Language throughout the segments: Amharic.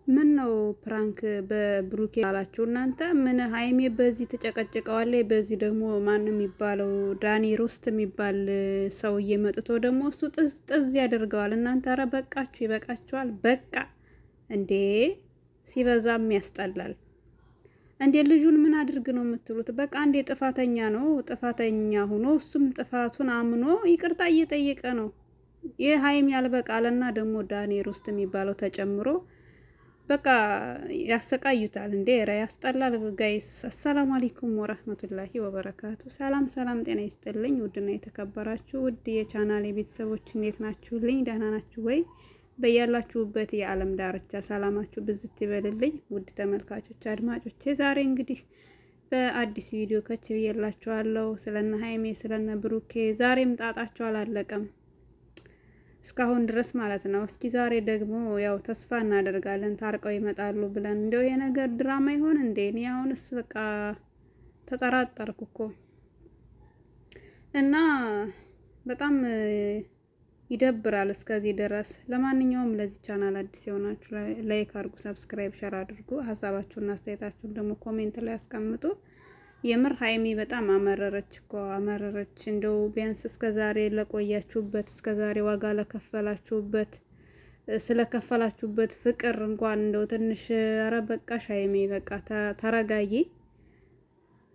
ምን ነው ፕራንክ በብሩኬ አላችሁ እናንተ? ምን ሀይሜ በዚህ ተጨቀጭቀዋለች፣ በዚህ ደግሞ ማን የሚባለው ዳኒ ሮስት የሚባል ሰውዬ መጥቶ ደግሞ እሱ ጥዝ ጥዝ ያደርገዋል። እናንተ ኧረ በቃችሁ፣ ይበቃችኋል። በቃ እንዴ! ሲበዛም ያስጠላል። እንዴ ልጁን ምን አድርግ ነው የምትሉት? በቃ እንዴ ጥፋተኛ ነው። ጥፋተኛ ሆኖ እሱም ጥፋቱን አምኖ ይቅርታ እየጠየቀ ነው። ይህ ሀይሜ ያልበቃለና ደግሞ ዳኒ ሮስት የሚባለው ተጨምሮ በቃ ያሰቃዩታል። እንዴ ራ ያስጠላል። ጋይስ አሰላሙ አለይኩም ወራህመቱላሂ ወበረካቱ። ሰላም ሰላም፣ ጤና ይስጥልኝ ውድና የተከበራችሁ ውድ የቻናሌ ቤተሰቦች እንዴት ናችሁልኝ? ደህና ናችሁ ወይ? በያላችሁበት የዓለም ዳርቻ ሰላማችሁ ብዝት ይበልልኝ። ውድ ተመልካቾች አድማጮቼ፣ ዛሬ እንግዲህ በአዲስ ቪዲዮ ከች ብዬላችኋለሁ። ስለነ ሀይሜ ስለነ ብሩኬ ዛሬም ጣጣቸው አላለቀም እስካሁን ድረስ ማለት ነው። እስኪ ዛሬ ደግሞ ያው ተስፋ እናደርጋለን ታርቀው ይመጣሉ ብለን። እንደው የነገር ድራማ ይሆን እንዴ? እኔ አሁንስ በቃ ተጠራጠርኩ እኮ እና በጣም ይደብራል እስከዚህ ድረስ። ለማንኛውም ለዚህ ቻናል አዲስ የሆናችሁ ላይክ አድርጉ፣ ሰብስክራይብ፣ ሸር አድርጉ። ሀሳባችሁና አስተያየታችሁን ደግሞ ኮሜንት ላይ አስቀምጡ። የምር ሀይሚ በጣም አመረረች እኮ አመረረች። እንደው ቢያንስ እስከዛሬ ለቆያችሁበት፣ እስከዛሬ ዋጋ ለከፈላችሁበት፣ ስለከፈላችሁበት ፍቅር እንኳን እንደው ትንሽ ኧረ በቃሽ ሀይሚ በቃ ተረጋጊ፣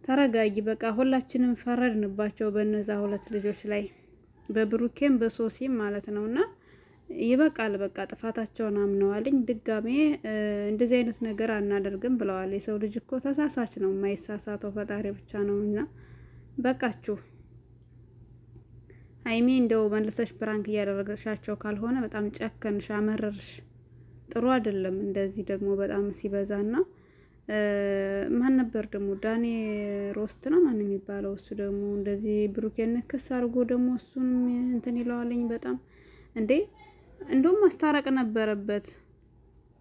ተረጋጊ። በቃ ሁላችንም ፈረድንባቸው በእነዛ ሁለት ልጆች ላይ በብሩኬም በሶሲም ማለት ነውና ይበቃል። በቃ ጥፋታቸውን አምነዋልኝ። ድጋሜ እንደዚህ አይነት ነገር አናደርግም ብለዋል። የሰው ልጅ እኮ ተሳሳች ነው፣ የማይሳሳተው ፈጣሪ ብቻ ነው። እና በቃችሁ ሀይሚ፣ እንደው መልሰሽ ፕራንክ እያደረገሻቸው ካልሆነ በጣም ጨከንሽ፣ አመረርሽ። ጥሩ አይደለም እንደዚህ ደግሞ በጣም ሲበዛና ማን ነበር ደግሞ ዳኒ ሮስት ነው ማን የሚባለው? እሱ ደግሞ እንደዚህ ብሩኬን ክስ አድርጎ ደግሞ እሱን እንትን ይለዋልኝ። በጣም እንዴ እንደውም ማስታረቅ ነበረበት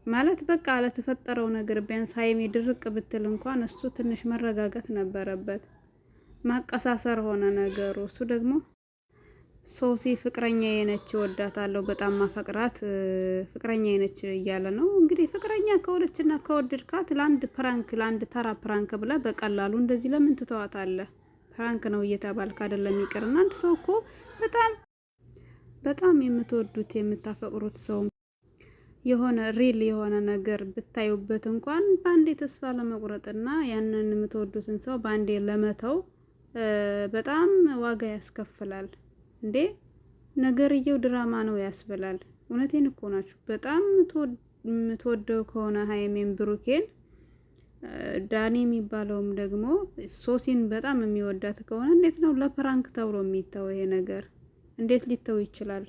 ማለት በቃ ለተፈጠረው ነገር ቢያንስ ሀይሜ ድርቅ ብትል እንኳን እሱ ትንሽ መረጋጋት ነበረበት። ማቀሳሰር ሆነ ነገሩ። እሱ ደግሞ ሶሲ ፍቅረኛ የነች ወዳታለሁ፣ በጣም ማፈቅራት ፍቅረኛ የነች እያለ ነው እንግዲህ። ፍቅረኛ ከሆነችና ከወደድካት ለአንድ ፕራንክ፣ ለአንድ ተራ ፕራንክ ብላ በቀላሉ እንደዚህ ለምን ትተዋታለህ? ፕራንክ ነው እየተባልክ አይደለም ይቅርና አንድ ሰው እኮ በጣም የምትወዱት የምታፈቅሩት ሰው የሆነ ሪል የሆነ ነገር ብታዩበት እንኳን በአንዴ ተስፋ ለመቁረጥና ያንን የምትወዱትን ሰው በአንዴ ለመተው በጣም ዋጋ ያስከፍላል። እንዴ ነገርየው ድራማ ነው ያስብላል። እውነቴን እኮ ናችሁ። በጣም የምትወደው ከሆነ ሀይሜን ብሩኬን፣ ዳኒ የሚባለውም ደግሞ ሶሲን በጣም የሚወዳት ከሆነ እንዴት ነው ለፕራንክ ተብሎ የሚተው ይሄ ነገር? እንዴት ሊተው ይችላል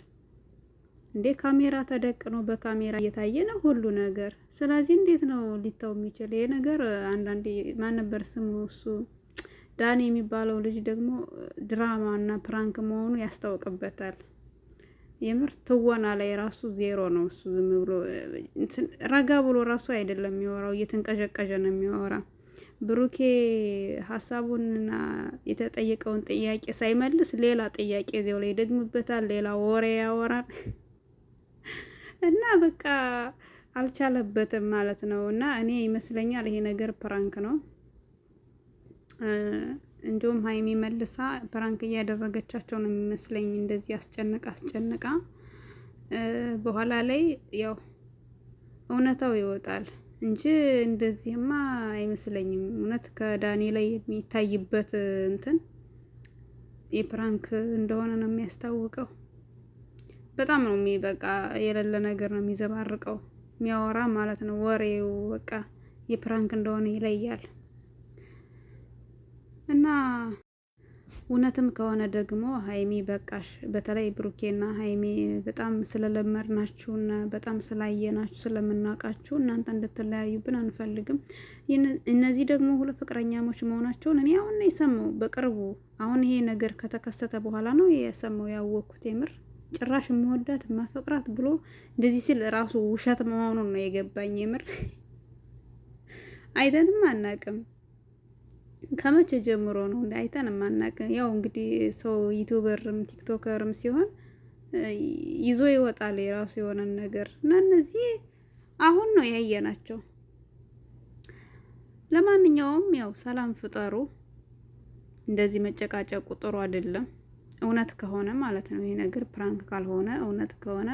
እንዴ? ካሜራ ተደቅኖ በካሜራ እየታየ ነው ሁሉ ነገር። ስለዚህ እንዴት ነው ሊተው የሚችል ይሄ ነገር? አንዳንዴ ማን ነበር ስሙ እሱ ዳኒ የሚባለው ልጅ ደግሞ ድራማ እና ፕራንክ መሆኑ ያስታውቅበታል። የምር ትወና ላይ ራሱ ዜሮ ነው። እሱ ዝም ብሎ ረጋ ብሎ ራሱ አይደለም የሚወራው፣ እየተንቀዠቀዠ ነው የሚወራ። ብሩኬ ሀሳቡንና የተጠየቀውን ጥያቄ ሳይመልስ ሌላ ጥያቄ እዚያው ላይ ይደግምበታል፣ ሌላ ወሬ ያወራል እና በቃ አልቻለበትም ማለት ነው። እና እኔ ይመስለኛል ይሄ ነገር ፕራንክ ነው። እንዲሁም ሀይሚ መልሳ ፕራንክ እያደረገቻቸው ነው የሚመስለኝ። እንደዚህ አስጨንቃ በኋላ ላይ ያው እውነታው ይወጣል እንጂ እንደዚህማ አይመስለኝም። እውነት ከዳኒ ላይ የሚታይበት እንትን የፕራንክ እንደሆነ ነው የሚያስታውቀው። በጣም ነው በቃ የሌለ ነገር ነው የሚዘባርቀው የሚያወራ ማለት ነው። ወሬው በቃ የፕራንክ እንደሆነ ይለያል። እና እውነትም ከሆነ ደግሞ ሀይሚ በቃሽ። በተለይ ብሩኬና ሀይሚ በጣም ስለለመድናችሁና በጣም ስላየናችሁ ስለምናውቃችሁ እናንተ እንድትለያዩብን አንፈልግም። እነዚህ ደግሞ ሁለት ፍቅረኛሞች መሆናቸውን እኔ አሁን ነው የሰማው በቅርቡ። አሁን ይሄ ነገር ከተከሰተ በኋላ ነው የሰማው ያወቅኩት። የምር ጭራሽ የምወዳት ማፈቅራት ብሎ እንደዚህ ሲል ራሱ ውሸት መሆኑን ነው የገባኝ። የምር አይተንም አናቅም። ከመቼ ጀምሮ ነው አይተን ማናቅም? ያው እንግዲህ ሰው ዩቲዩበርም ቲክቶከርም ሲሆን ይዞ ይወጣል የራሱ የሆነ ነገር እና እነዚህ አሁን ነው ያየናቸው። ለማንኛውም ያው ሰላም ፍጠሩ። እንደዚህ መጨቃጨቁ ጥሩ አይደለም። እውነት ከሆነ ማለት ነው ይሄ ነገር ፕራንክ ካልሆነ እውነት ከሆነ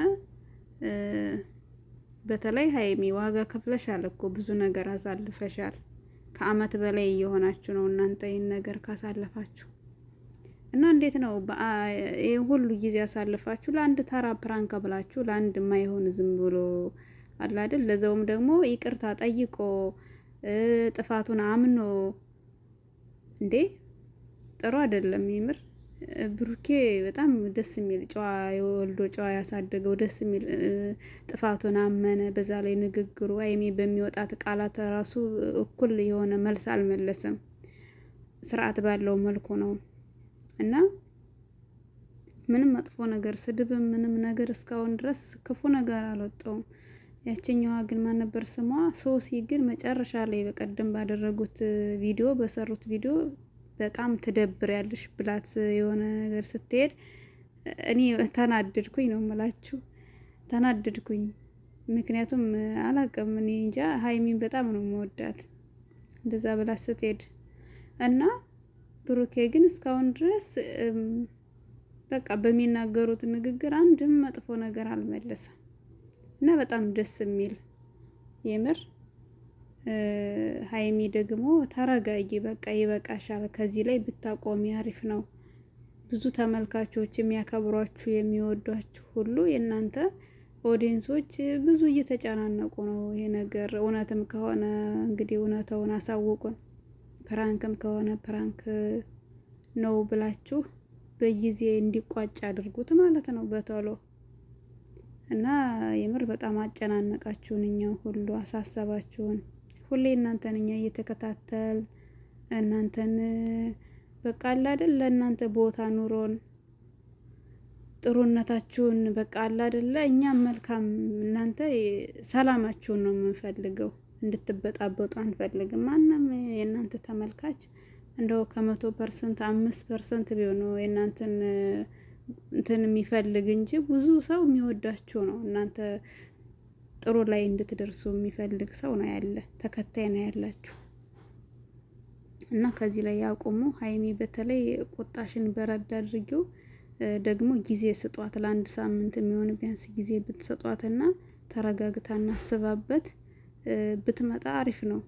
በተለይ ሀይሚ ዋጋ ከፍለሻል እኮ ብዙ ነገር አሳልፈሻል። ከአመት በላይ እየሆናችሁ ነው እናንተ ይህን ነገር ካሳለፋችሁ እና እንዴት ነው ይሄ ሁሉ ጊዜ ያሳልፋችሁ ለአንድ ተራ ፕራንክ ብላችሁ ለአንድ የማይሆን ዝም ብሎ አለ አይደል? ለዛውም ደግሞ ይቅርታ ጠይቆ ጥፋቱን አምኖ እንዴ ጥሩ አይደለም ይምር። ብሩኬ በጣም ደስ የሚል ጨዋ የወልዶ ጨዋ ያሳደገው ደስ የሚል ጥፋቱን አመነ። በዛ ላይ ንግግሩ ሀይሚ በሚወጣት ቃላት ራሱ እኩል የሆነ መልስ አልመለሰም። ስርዓት ባለው መልኩ ነው እና ምንም መጥፎ ነገር ስድብም ምንም ነገር እስካሁን ድረስ ክፉ ነገር አልወጣውም። ያችኛዋ ግን ማን ነበር ስሟ? ሶሲ ግን መጨረሻ ላይ በቀደም ባደረጉት ቪዲዮ በሰሩት ቪዲዮ በጣም ትደብር ያለሽ ብላት የሆነ ነገር ስትሄድ እኔ ተናደድኩኝ ነው የምላችሁ። ተናደድኩኝ ምክንያቱም አላውቅም እኔ እንጃ ሀይሚን በጣም ነው የምወዳት እንደዛ ብላት ስትሄድ እና ብሩኬ ግን እስካሁን ድረስ በቃ በሚናገሩት ንግግር አንድም መጥፎ ነገር አልመለሰም እና በጣም ደስ የሚል የምር ሀይሚ ደግሞ ተረጋጊ፣ በቃ ይበቃሻል፣ ከዚህ ላይ ብታቆሚ አሪፍ ነው። ብዙ ተመልካቾች የሚያከብሯችሁ የሚወዷችሁ ሁሉ የእናንተ ኦዲየንሶች ብዙ እየተጨናነቁ ነው። ይሄ ነገር እውነትም ከሆነ እንግዲህ እውነታውን አሳውቁን፣ ፕራንክም ከሆነ ፕራንክ ነው ብላችሁ በጊዜ እንዲቋጭ አድርጉት ማለት ነው በቶሎ እና የምር በጣም አጨናነቃችሁን፣ እኛው ሁሉ አሳሰባችሁን። ሁሌ እናንተን እኛ እየተከታተል እናንተን በቃ አለ አይደል ለእናንተ ቦታ ኑሮን ጥሩነታችሁን በቃ አለ አይደል እኛም መልካም እናንተ ሰላማችሁን ነው የምንፈልገው። እንድትበጣበጡ አንፈልግም። ማንም የእናንተ ተመልካች እንደው ከ100% 5% ቢሆን ነው የእናንተን እንትን የሚፈልግ እንጂ ብዙ ሰው የሚወዳችሁ ነው። እናንተ ጥሩ ላይ እንድትደርሱ የሚፈልግ ሰው ነው ያለ፣ ተከታይ ነው ያላችሁ እና ከዚህ ላይ ያቆሙ። ሀይሚ በተለይ ቁጣሽን በረድ አድርጊው። ደግሞ ጊዜ ስጧት፣ ለአንድ ሳምንት የሚሆን ቢያንስ ጊዜ ብትሰጧትና ተረጋግታ እናስባበት ብትመጣ አሪፍ ነው።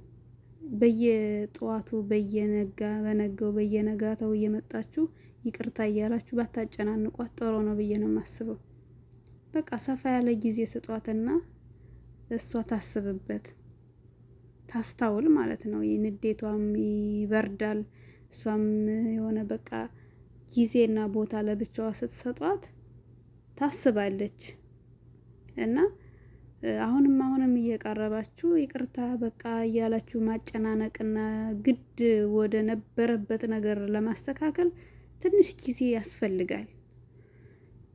በየጠዋቱ በነጋው በየነጋታው እየመጣችሁ ይቅርታ እያላችሁ ባታጨናንቋት ጥሩ ነው ብዬ ነው የማስበው። በቃ ሰፋ ያለ ጊዜ ስጧትና እሷ ታስብበት፣ ታስታውል ማለት ነው። ንዴቷም ይበርዳል። እሷም የሆነ በቃ ጊዜና ቦታ ለብቻዋ ስትሰጧት ታስባለች እና አሁንም እየቀረባችሁ ይቅርታ በቃ እያላችሁ ማጨናነቅና ግድ ወደ ነበረበት ነገር ለማስተካከል ትንሽ ጊዜ ያስፈልጋል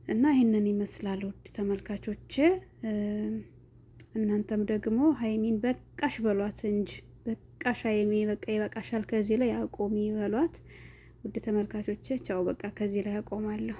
እና ይህንን ይመስላል ውድ ተመልካቾቼ። እናንተም ደግሞ ሀይሚን በቃሽ በሏት እንጂ በቃሽ ሀይሚ በቃ ይበቃሻል፣ ከዚህ ላይ አቆሚ በሏት። ውድ ተመልካቾቼ ቻው፣ በቃ ከዚህ ላይ አቆማለሁ።